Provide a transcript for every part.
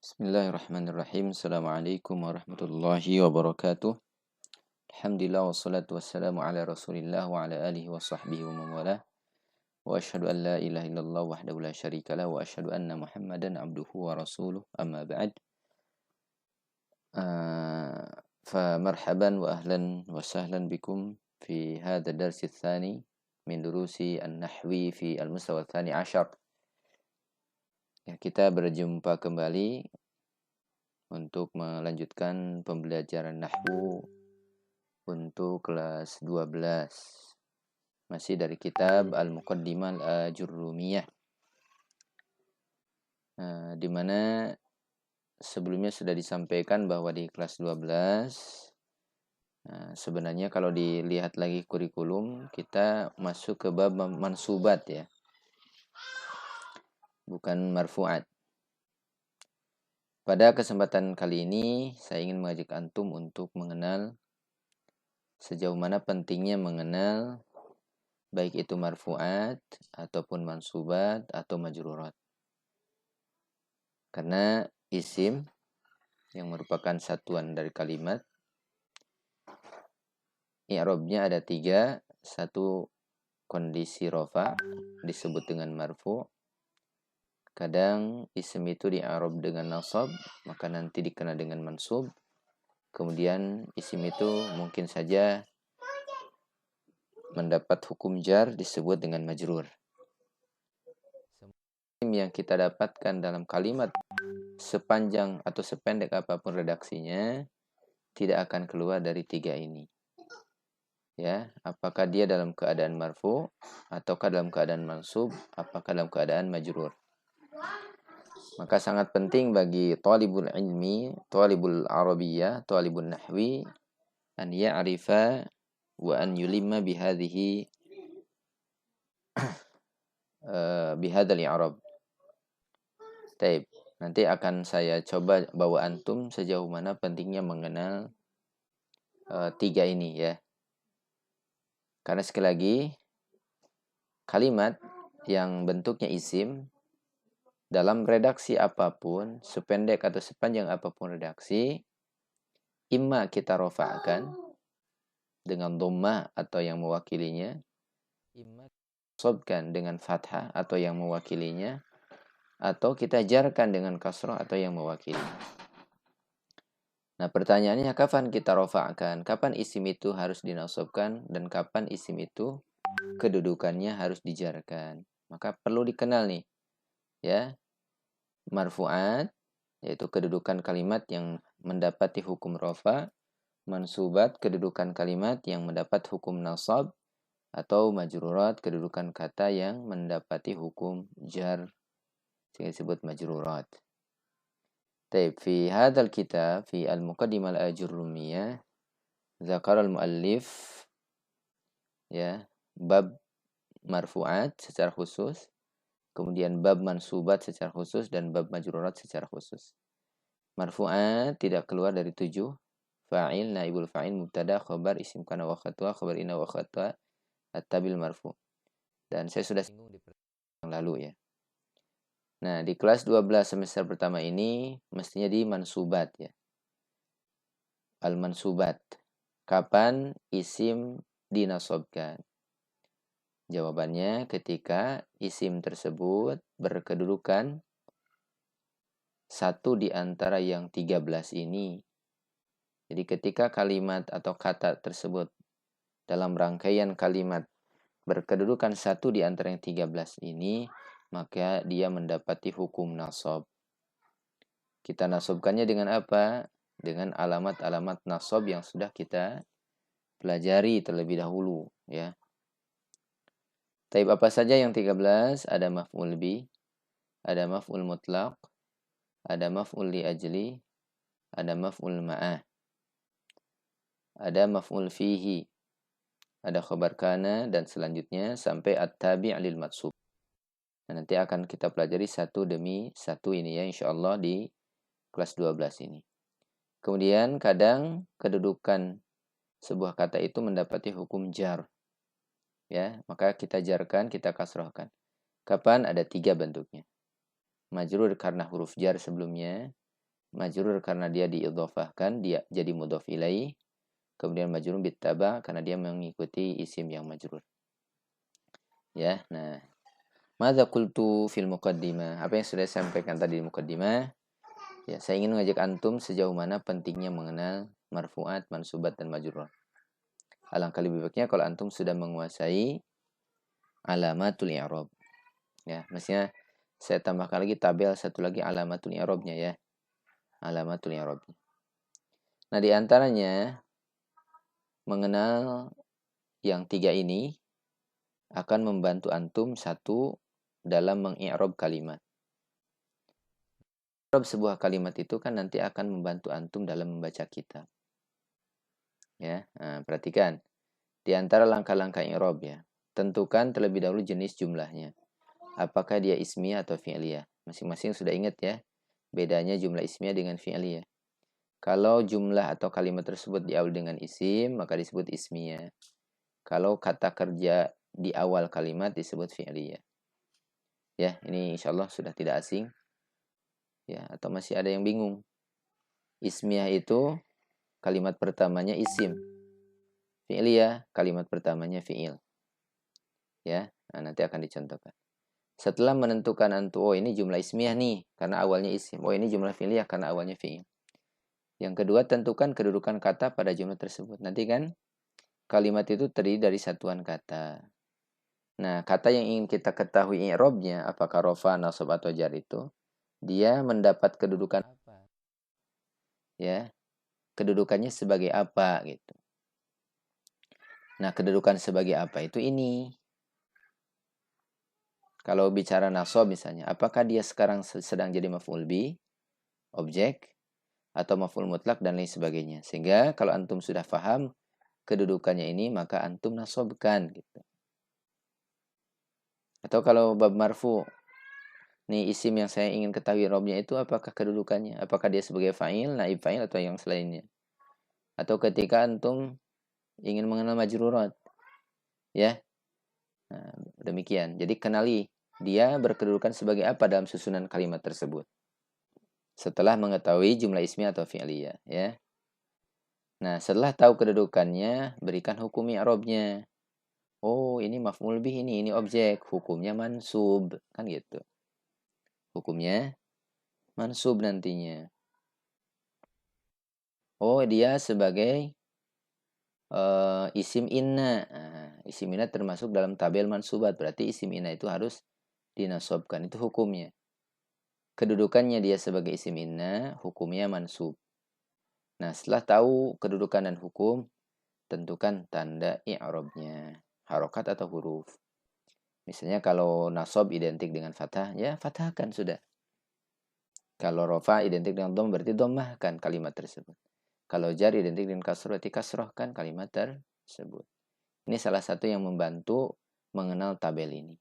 Bismillahirrahmanirrahim. Assalamualaikum warahmatullahi wabarakatuh. Alhamdulillah wassalatu wassalamu ala Rasulillah wa ala alihi wa sahbihi wa man walah. Wa asyhadu an la ilaha illallah wahdahu la syarikalah wa asyhadu anna Muhammadan abduhu wa rasuluh. Amma ba'd. Fa marhaban wa ahlan wa sahlan bikum fi hadha ad-dars ats-tsani min durusi an-nahwi fi al-mustawa ats-tsani 'ashar. Ya, kita berjumpa kembali untuk melanjutkan pembelajaran nahwu untuk kelas 12. Masih dari kitab Al-Muqaddimah Al-Ajurrumiyah. Di mana sebelumnya sudah disampaikan bahwa di kelas 12 sebenarnya kalau dilihat lagi kurikulum kita masuk ke bab mansubat ya. Bukan marfu'at. Pada kesempatan kali ini saya ingin mengajak antum untuk mengenal sejauh mana pentingnya mengenal baik itu marfu'at ataupun mansubat atau majrurat. Karena isim yang merupakan satuan dari kalimat i'rabnya ada 3. Satu, kondisi rafa disebut dengan marfu'. Kadang isim itu di-i'rab dengan nasab, maka nanti dikenal dengan mansub. Kemudian isim itu mungkin saja mendapat hukum jar disebut dengan majrur. Isim yang kita dapatkan dalam kalimat sepanjang atau sependek apapun redaksinya tidak akan keluar dari 3 ini. Ya, apakah dia dalam keadaan marfu ataukah dalam keadaan mansub, apakah dalam keadaan majrur. Maka sangat penting bagi talibul ilmi, talibul arabiyyah, talibul nahwi an ya'rifa wa an yulimma bihadhihi bihadzal i'rab. Taib. Nanti akan saya coba bawa antum sejauh mana pentingnya mengenal 3 ini ya. Karena sekali lagi kalimat yang bentuknya isim dalam redaksi apapun, sependek atau sepanjang apapun redaksi, imma kita rafa'kan dengan dhammah atau yang mewakilinya, imma nasabkan dengan fathah atau yang mewakilinya, atau kita jarkan dengan kasrah atau yang mewakilinya. Nah, pertanyaannya kapan kita rafa'kan? Kapan isim itu harus dinasabkan dan kapan isim itu kedudukannya harus dijarkan? Maka perlu dikenal nih, ya. Marfu'at yaitu kedudukan kalimat yang mendapati hukum rafa, mansubat kedudukan kalimat yang mendapat hukum nasab, atau majrurat kedudukan kata yang mendapati hukum jar sehingga disebut majrurat. Taib fi hadzal kitab fi al-muqaddimah al-ajurrumiyah dzakara al-muallif ya bab marfu'at secara khusus, kemudian bab mansubat secara khusus dan bab majrurat secara khusus. Marfu'at tidak keluar dari 7. Fa'il, naibul fa'il, mubtada, khabar, isim kana wa khatwa, khabar inna wa khatwa, at-tabil marfu'. Dan saya sudah singgung di pertemuan yang lalu ya. Nah, di kelas 12 semester pertama ini mestinya di mansubat ya. Al-mansubat. Kapan isim dinasabkan? Jawabannya ketika isim tersebut berkedudukan satu di antara yang 13 ini. Jadi ketika kalimat atau kata tersebut dalam rangkaian kalimat berkedudukan satu di antara yang 13 ini, maka dia mendapati hukum nasab. Kita nasabkannya dengan apa? Dengan alamat-alamat nasab yang sudah kita pelajari terlebih dahulu ya. Taib apa saja yang 13? Ada maf'ul bi, ada maf'ul mutlaq, ada maf'ul li ajli, ada maf'ul ma'ah, ada maf'ul fihi, ada khabar kana, dan selanjutnya sampai at-tabi' lil matsub. Nah, nanti akan kita pelajari satu demi satu ini ya insyaallah di kelas 12 ini. Kemudian kadang kedudukan sebuah kata itu mendapati hukum jar. Ya, maka kita jarkan, kita kasrahkan. Kapan? Ada 3 bentuknya. Majrur karena huruf jar sebelumnya, majrur karena dia diidhofahkan, dia jadi mudhof ilaih. Kemudian majrur bittaba karena dia mengikuti isim yang majrur. Ya, nah. Madza qultu fil muqaddimah? Apa yang sudah saya sampaikan tadi di muqaddimah? Ya, saya ingin mengajak antum sejauh mana pentingnya mengenal marfu'at, mansubat dan majrur. Alangkah lebih baiknya kalau antum sudah menguasai alamatul i'rab. Ya, maksudnya saya tambahkan lagi tabel satu lagi alamatul i'rabnya ya. Alamatul i'rab. Nah, di antaranya mengenal yang tiga ini akan membantu antum satu dalam mengi'rab kalimat. Sebuah kalimat itu kan nanti akan membantu antum dalam membaca kitab. Ya, nah, perhatikan. Di antara langkah-langkah i'rab ya, tentukan terlebih dahulu jenis jumlahnya. Apakah dia ismiyah atau fi'liyah? Masing-masing sudah ingat ya, bedanya jumlah ismiyah dengan fi'liyah. Kalau jumlah atau kalimat tersebut diawali dengan isim, maka disebut ismiyah. Kalau kata kerja di awal kalimat disebut fi'liyah. Ya, ini insya Allah sudah tidak asing. Ya, atau masih ada yang bingung. Ismiyah itu kalimat pertamanya isim. Fi'liyah kalimat pertamanya fi'il. Ya, nah, nanti akan dicontohkan. Setelah menentukan antum, oh ini jumlah ismiyah nih, karena awalnya isim. Oh ini jumlah fi'liyah karena awalnya fi'il. Yang kedua, tentukan kedudukan kata pada jumlah tersebut. Nanti kan kalimat itu terdiri dari satuan kata. Nah, kata yang ingin kita ketahui i'rabnya, apakah rofa, nasab atau jar itu, dia mendapat kedudukan apa? Ya, kedudukannya sebagai apa gitu. Nah, kedudukan sebagai apa itu ini. Kalau bicara nasab misalnya, apakah dia sekarang sedang jadi maf'ul bi, objek, atau maf'ul mutlak dan lain sebagainya. Sehingga kalau antum sudah paham kedudukannya ini, maka antum nasabkan gitu. Atau kalau bab marfu, nih isim yang saya ingin ketahui robnya itu apakah kedudukannya? Apakah dia sebagai fa'il, naib fa'il atau yang selainnya? Atau ketika antum ingin mengenal majrurat, ya. Nah, demikian. Jadi kenali dia berkedudukan sebagai apa dalam susunan kalimat tersebut. Setelah mengetahui jumlah ismi atau fi'liyah, ya. Nah, setelah tahu kedudukannya, berikan hukum i'rabnya. Oh, ini maf'ul bih ini objek, hukumnya mansub, kan gitu. Hukumnya mansub nantinya. Oh, dia sebagai isim inna. Nah, isim inna termasuk dalam tabel mansubat, berarti isim inna itu harus dinasobkan, itu hukumnya. Kedudukannya dia sebagai isim inna, hukumnya mansub. Nah, setelah tahu kedudukan dan hukum, tentukan tanda i'rabnya, harokat atau huruf. Misalnya kalau nasab identik dengan fathah, ya fathahkan sudah. Kalau rofa identik dengan dom, berarti dhammahkan kalimat tersebut. Kalau jar identik dengan kasroh, berarti kasrohkan kalimat tersebut. Ini salah satu yang membantu mengenal tabel ini.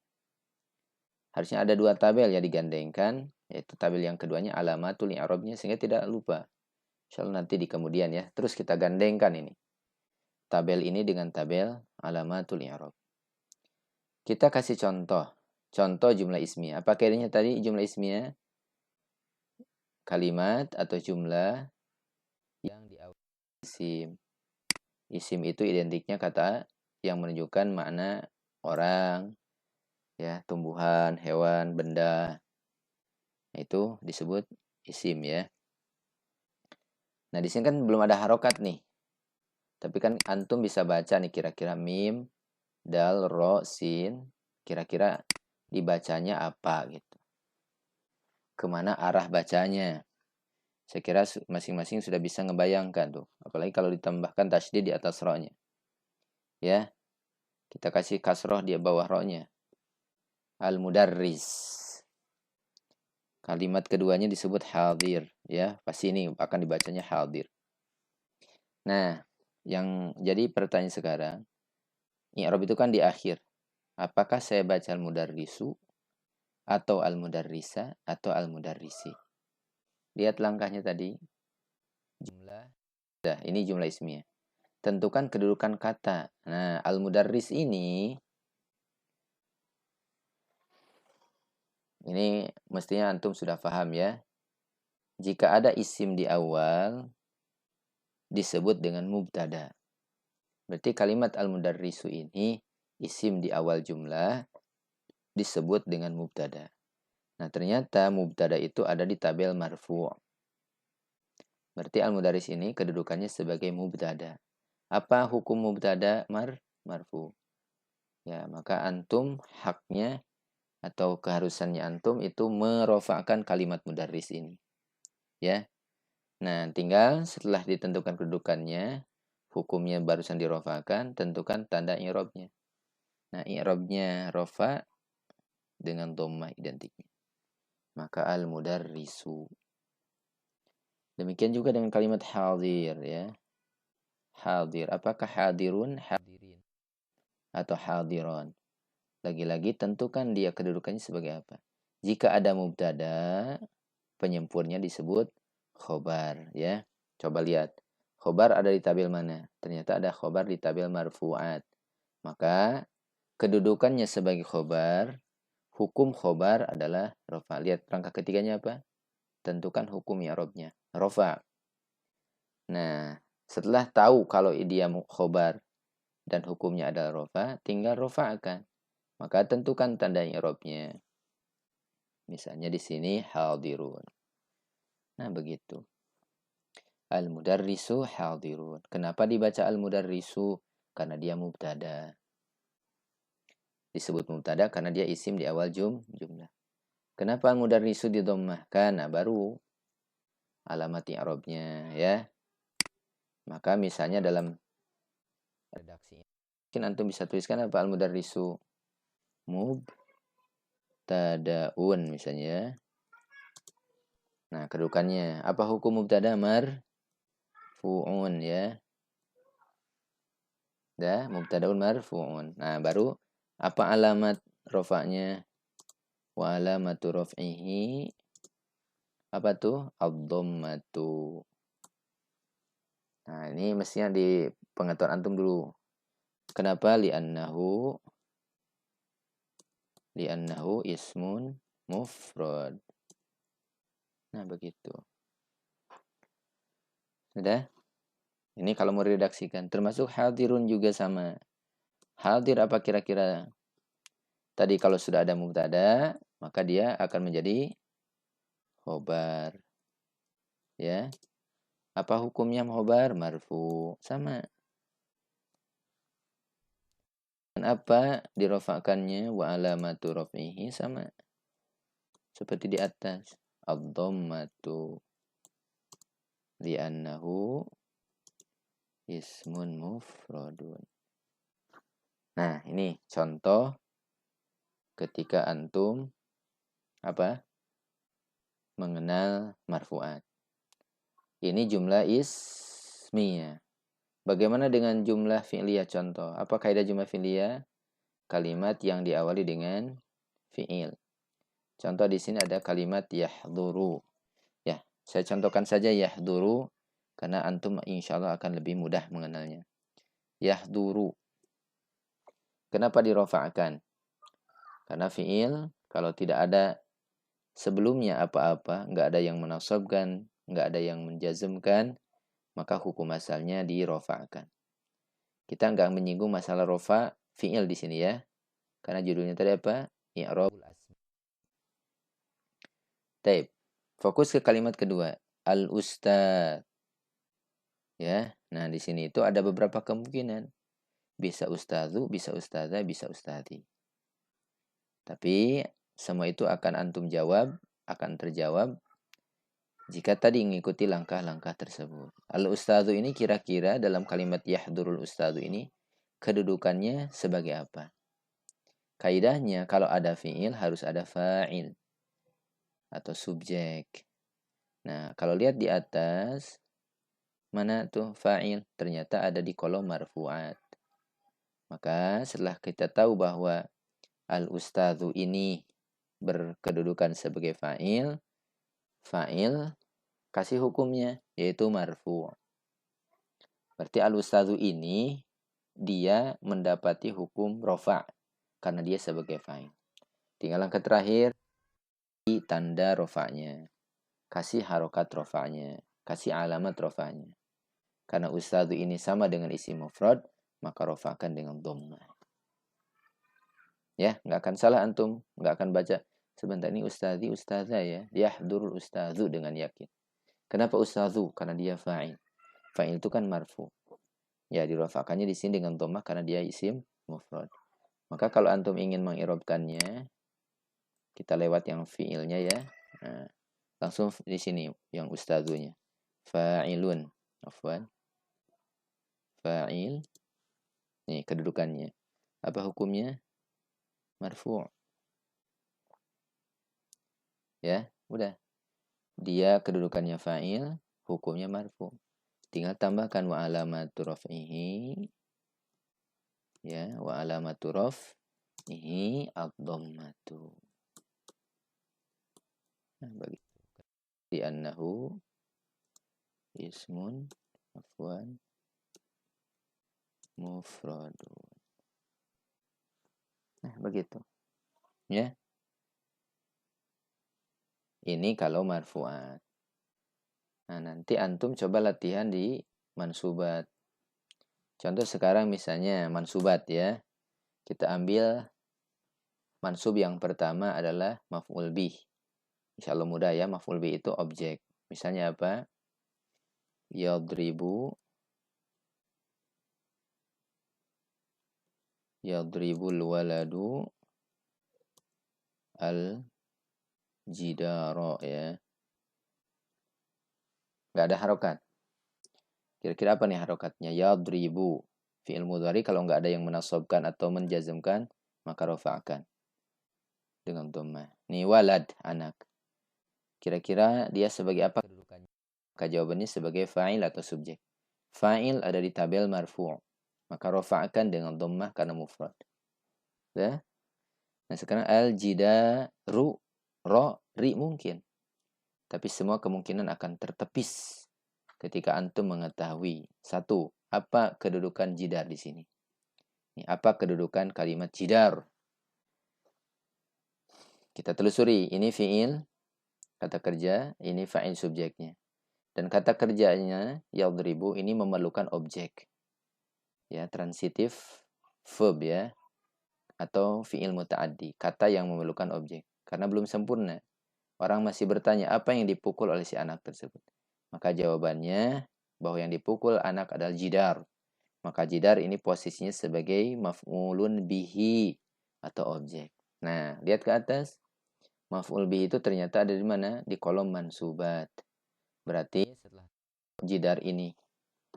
Harusnya ada dua tabel ya digandengkan, yaitu tabel yang keduanya alamatul i'rabnya sehingga tidak lupa. Insyaallah nanti di kemudian ya. Terus kita gandengkan ini. Tabel ini dengan tabel alamatul i'rab. Kita kasih contoh. Contoh jumlah ismiyah. Apa kaidahnya tadi jumlah ismiyah? Kalimat atau jumlah yang diawali isim. Isim itu identiknya kata yang menunjukkan makna orang, ya, tumbuhan, hewan, benda. Itu disebut isim ya. Nah, di sini kan belum ada harokat nih. Tapi kan antum bisa baca nih kira-kira mim, dal, ro, sin. Kira-kira dibacanya apa gitu. Kemana arah bacanya. Saya kira masing-masing sudah bisa ngebayangkan tuh. Apalagi kalau ditambahkan tasydid di atas ro-nya. Ya, kita kasih kasroh di bawah ro-nya. Al-mudarris. Kalimat keduanya disebut hadir. Ya, pasti ini akan dibacanya hadir. Nah, yang jadi pertanyaan sekarang, i'rab itu kan di akhir. Apakah saya baca al-mudarrisu atau al-mudarrisa atau al-mudarrisi? Lihat langkahnya tadi. Jumlah. Nah, ini jumlah ismiyah. Tentukan kedudukan kata. Nah, al-mudarris ini mestinya antum sudah paham ya. jika ada isim di awal disebut dengan mubtada. Berarti kalimat al-mudarrisu ini isim di awal jumlah disebut dengan mubtada. Nah, ternyata mubtada itu ada di tabel marfu'. Berarti al-mudarris ini kedudukannya sebagai mubtada. Apa hukum mubtada marfu'? Ya, maka antum haknya atau keharusannya antum itu merofakkan kalimat mudarris ini. Ya. Nah, tinggal setelah ditentukan kedudukannya, hukumnya barusan dirofakkan, tentukan tanda i'rabnya. Nah, i'rabnya rofa dengan dhammah identiknya. Maka al-mudarrisu. Demikian juga dengan kalimat hadir ya. Hadir. Apakah hadirun, hadirin atau hadiron? Lagi-lagi tentukan dia kedudukannya sebagai apa. Jika ada mubtada, penyempurnya disebut khobar ya. Coba lihat. Khobar ada di tabel mana? Ternyata ada khobar di tabel marfu'at. Maka kedudukannya sebagai khobar, hukum khobar adalah rofa. Lihat perangkat ketiganya apa? Tentukan hukum i'rabnya. Rofa. Nah, setelah tahu kalau dia khobar dan hukumnya adalah rofa, tinggal rofa akan. Maka tentukan tanda i'rabnya. Misalnya di sini hadirun. Nah, begitu. Al-mudarrisu hadirun. Kenapa dibaca al-mudarrisu? Karena dia mubtada. Disebut mubtada karena dia isim di awal jumlah. Kenapa al-mudarrisu didommahkan? Nah, baru alamat i'rabnya ya. Maka misalnya dalam redaksinya. Mungkin antum bisa tuliskan apa al-mudarrisu? Mubtadaun misalnya. Nah, kedudukannya apa hukum mubtada marfu'un ya? Dah, mubtadaun marfu'un. Nah, baru apa alamat rofaknya? Wa alamatu raf'ihi apa tuh? Ad-dhammatu. Nah, ini mestinya di pengetahuan antum dulu. Kenapa? Li'annahu ismun mufrad. Nah, begitu. Sudah? Ini kalau mau diredaksikan. Termasuk hadirun juga sama. Hadir apa kira-kira? Tadi kalau sudah ada mubtada, maka dia akan menjadi khobar. Ya. Apa hukumnya khobar? Marfu. Sama. Dan apa dirofakannya? Wa alamatu raf'ihi sama. Seperti di atas. Ad-dhammatu. Li'annahu ismun mufradun. Nah, ini contoh ketika antum apa? Mengenal marfu'at. Ini jumlah ismiyah. Bagaimana dengan jumlah fi'liyah contoh? Apa kaidah jumlah fi'liyah? Kalimat yang diawali dengan fi'il. Contoh di sini ada kalimat yahduru. Ya, saya contohkan saja yahduru karena antum insyaallah akan lebih mudah mengenalnya. Yahduru. Kenapa dirofa'kan? Karena fi'il kalau tidak ada sebelumnya apa-apa, nggak ada yang menasabkan, nggak ada yang menjazmkan, maka hukum asalnya dirofa'kan. Kita nggak menyinggung masalah rofa fi'il di sini ya. Karena judulnya tadi apa? I'rabul asma. Taib. Fokus ke kalimat kedua. Al-ustadz. Ya. Nah, di sini itu ada beberapa kemungkinan. Bisa ustadzu, bisa ustadzah, bisa ustadzi. Tapi semua itu akan antum jawab, akan terjawab jika tadi mengikuti langkah-langkah tersebut. Al-ustadzu ini kira-kira dalam kalimat yahdurul ustadzu ini kedudukannya sebagai apa? Kaidahnya kalau ada fi'il harus ada fa'il atau subjek. Nah, kalau lihat di atas mana tuh fa'il? Ternyata ada di kolom marfu'at. Maka setelah kita tahu bahwa al-ustadzu ini berkedudukan sebagai fa'il, fa'il kasih hukumnya yaitu marfu'. Berarti al-ustadzu ini dia mendapati hukum rofa' karena dia sebagai fa'il. Tinggal langkah terakhir di tanda rofa'nya. kasih harokat rofa'nya, kasih alamat rofa'nya. Karena ustadzu ini sama dengan isim mufrad, maka rofa'kan dengan dhammah. Ya, nggak akan salah antum, nggak akan baca sebentar ini ustadzi, ustazah ya. Yahdurul ustadzu dengan yakin. Kenapa ustadzu? Karena dia fa'il. Fa'il itu kan marfu. Ya, dirofa'kannya di sini dengan dhammah karena dia isim mufrad. Maka kalau antum ingin mengirobkannya, kita lewat yang fi'ilnya ya. Nah, langsung di sini yang ustadzunya. Fa'ilun. Afwan. Fa'il. Nih kedudukannya. Apa hukumnya? Marfu'. Ya, udah. Dia kedudukannya fa'il, hukumnya marfu'. Tinggal tambahkan wa alamatu raf'ihi. Ya, wa alamatu raf'ihi ad-dhammatu. Nah, bagi di annahu ismun afwan mufradun. Nah, begitu. Ya. Ini kalau marfu'at. Nah, nanti antum coba latihan di mansubat. Contoh sekarang misalnya mansubat ya. Kita ambil mansub yang pertama adalah maf'ul bih. Insyaallah mudah ya, maf'ul bih itu objek. Misalnya apa? Yadribul waladu al jidaro ya. Nggak ada harokat. Kira-kira apa nih harokatnya? Yadribu. Fi'il mudhari kalau nggak ada yang menasabkan atau menjazmkan, maka rafa'kan dengan dhammah. Nih walad, anak. Kira-kira dia sebagai apa kedudukannya? Maka jawabannya sebagai fa'il atau subjek. Fa'il ada di tabel marfu'. Maka rafa'kan dengan dhammah karena mufrad. Ya? Nah sekarang al-jidaru, ri mungkin. Tapi semua kemungkinan akan tertepis ketika antum mengetahui. Satu, apa kedudukan jidar di sini? Apa kedudukan kalimat jidar? Kita telusuri. Ini fi'il, kata kerja. Ini fa'il subjeknya. Dan kata kerjanya, yadribu, ini memerlukan objek. Ya, transitif verb ya. Atau fi'il muta'addi. Kata yang memerlukan objek. Karena belum sempurna. Orang masih bertanya, apa yang dipukul oleh si anak tersebut? Maka jawabannya, bahwa yang dipukul anak adalah jidar. Maka jidar ini posisinya sebagai maf'ulun bihi atau objek. Nah, lihat ke atas. Maf'ul bihi itu ternyata ada di mana? Di kolom mansubat. Berarti setelah jidar ini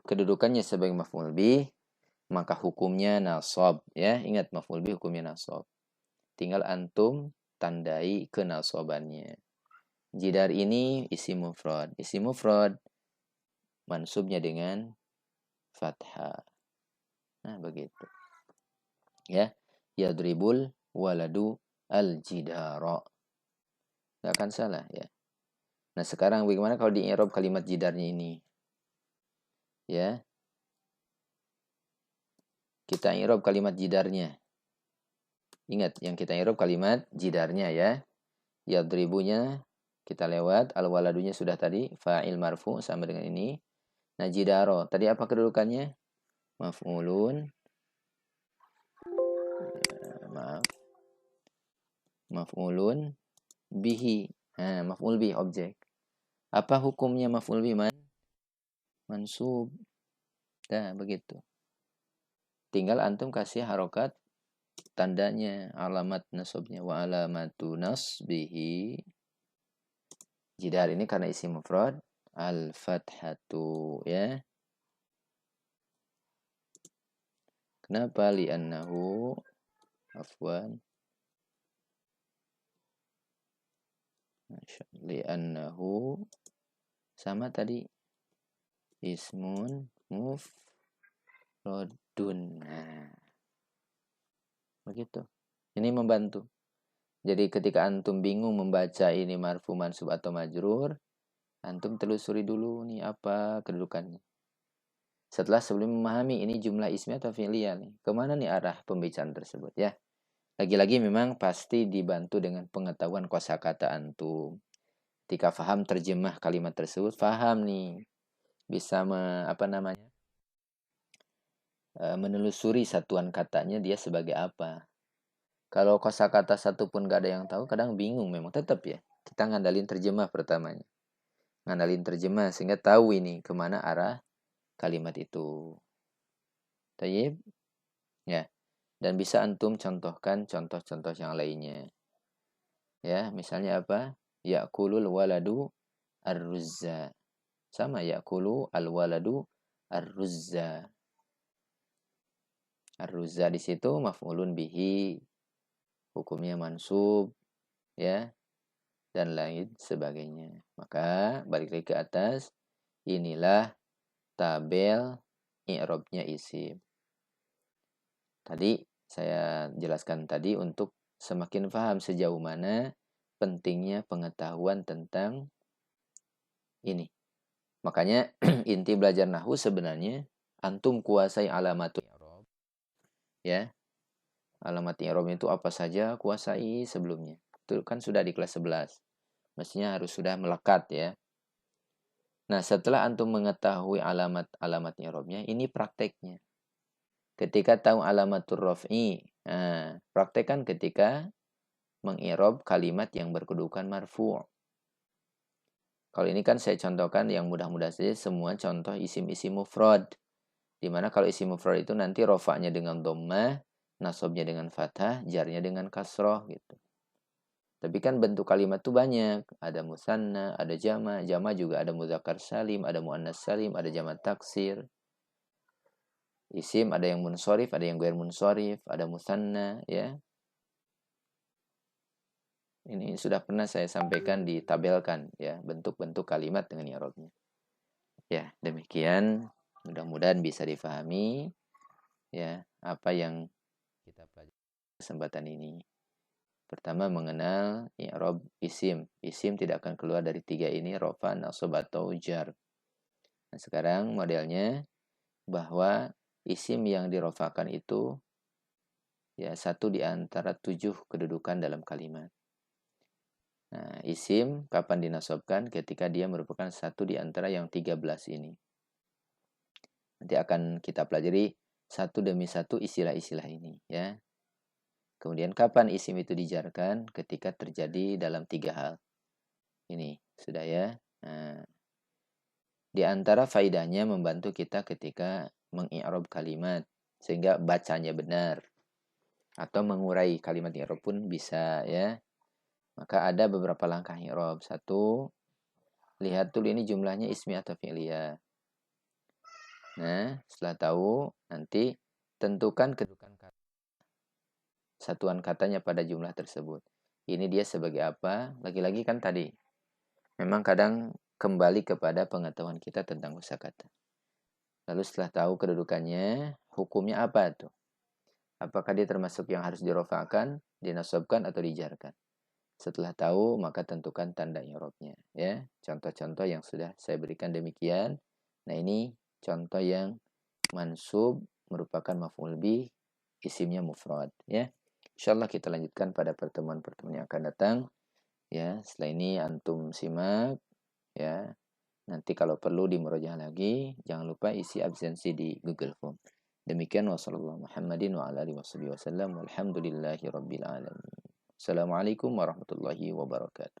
kedudukannya sebagai maf'ul bih, maka hukumnya nasab. Ya, ingat maf'ul bih hukumnya nasab. Tinggal antum tandai kenasabannya. Jidar ini isim mufrad. Isim mufrad mansubnya dengan fathah. Nah, begitu. Ya, yadribul waladu al-jidara. Nggak akan salah ya. Nah, sekarang bagaimana kalau di i'rab kalimat jidarnya ini? Ya. Kita i'rab kalimat jidarnya. Ingat, yang kita i'rab kalimat jidarnya ya. Yadribunya kita lewat, al-waladunya sudah tadi, fa'il marfu sama dengan ini. Nah, jidaro, tadi apa kedudukannya? Maf'ulun. Maaf. Maf'ulun bihi. Nah, maf'ul bihi objek. Apa hukumnya maf'ul bihi mansub? Nah, begitu. Tinggal antum kasih harokat tandanya, alamat nasabnya. Wa alamatu nasbihi. Jidar ini karena isim mufrad. Al-fathatu ya. Kenapa? Li'annahu afwan. Li'annahu sama tadi ismun mufradun. Nah, begitu. Ini membantu. Jadi ketika antum bingung membaca ini marfu, mansub atau majrur, antum telusuri dulu nih apa kedudukannya. Setelah sebelum memahami ini jumlah ismi atau fi'liyah nih. Kemana nih arah pembicaraan tersebut ya. Lagi-lagi memang pasti dibantu dengan pengetahuan kosakata antum. Ketika faham terjemah kalimat tersebut, faham nih, bisa menelusuri satuan katanya dia sebagai apa. Kalau kosakata satu pun gak ada yang tahu, kadang bingung memang. Tetap ya, kita ngandalin terjemah pertamanya. Ngandalin terjemah sehingga tahu ini kemana arah kalimat itu. Tayyib? Ya. Dan bisa antum contohkan contoh-contoh yang lainnya. Ya, misalnya apa? Ya'kulul waladu ar-ruzza. Sama ya'kulu al-waladu ar-ruzza. Ar-ruzza di situ maf'ulun bihi, hukumnya mansub, ya, dan lain sebagainya. Maka balik lagi ke atas, inilah tabel i'rabnya isim. Tadi saya jelaskan tadi untuk semakin paham sejauh mana pentingnya pengetahuan tentang ini. Makanya inti belajar nahwu sebenarnya antum kuasai alamatul i'rab, ya. Alamat i'rab itu apa saja kuasai sebelumnya. Itu kan sudah di kelas 11. Mestinya harus sudah melekat ya. Nah, setelah antum mengetahui alamat-alamat i'rabnya, ini prakteknya. Ketika tahu alamatul raf'i, nah, praktekkan ketika mengi'rab kalimat yang berkedudukan marfu'. Kalau ini kan saya contohkan yang mudah-mudah saja semua contoh isim-isim mufrad. Dimana kalau isim mufrad itu nanti rofa'nya dengan dhammah, nasabnya dengan fathah, jarnya dengan kasroh gitu. Tapi kan bentuk kalimat itu banyak. Ada musanna, ada jama. Jama juga ada muzakkar salim, ada muannas salim, ada jama taksir. Isim ada yang munsorif, ada yang ghair munsorif, ada musanna, ya. Ini sudah pernah saya sampaikan ditabelkan ya, bentuk-bentuk kalimat dengan i'rabnya. Ya, demikian. Mudah-mudahan bisa difahami ya apa yang kita pelajari kesempatan ini. Pertama, mengenal i'rab isim. Isim tidak akan keluar dari tiga ini, rafa, nasab, atau jar. Nah, sekarang modelnya bahwa isim yang dirofakan itu ya satu di antara 7 kedudukan dalam kalimat. Nah, isim kapan dinasobkan? Ketika dia merupakan satu di antara yang 13 ini. Nanti akan kita pelajari satu demi satu istilah-istilah ini ya. Kemudian kapan isim itu dijarkan? Ketika terjadi dalam 3 hal. Ini sudah ya. Nah, di antara faidahnya membantu kita ketika mengi'rab kalimat sehingga bacanya benar atau mengurai kalimat i'rab pun bisa ya. Maka ada beberapa langkah i'rab. Satu, lihat dulu ini jumlahnya ismi atau fi'liyah. Nah, setelah tahu, nanti tentukan kedudukan kata. Satuan katanya pada jumlah tersebut. Ini dia sebagai apa? Lagi-lagi kan tadi. Memang kadang kembali kepada pengetahuan kita tentang kosakata. Lalu setelah tahu kedudukannya, hukumnya apa tuh? Apakah dia termasuk yang harus dirofakan, dinasobkan, atau dijarkan? Setelah tahu, maka tentukan tanda i'rabnya. Ya, contoh-contoh yang sudah saya berikan demikian. Nah, ini contoh yang mansub merupakan maf'ul bih, isimnya mufrad. Ya, insyaallah kita lanjutkan pada pertemuan-pertemuan yang akan datang. Ya, setelah ini antum simak. Ya, nanti kalau perlu dimurojaah lagi. Jangan lupa isi absensi di Google Form. Demikian wasallallahu Muhammadin wa ala alihi wasallam walhamdulillahi rabbil alamin. Assalamualaikum warahmatullahi wabarakatuh.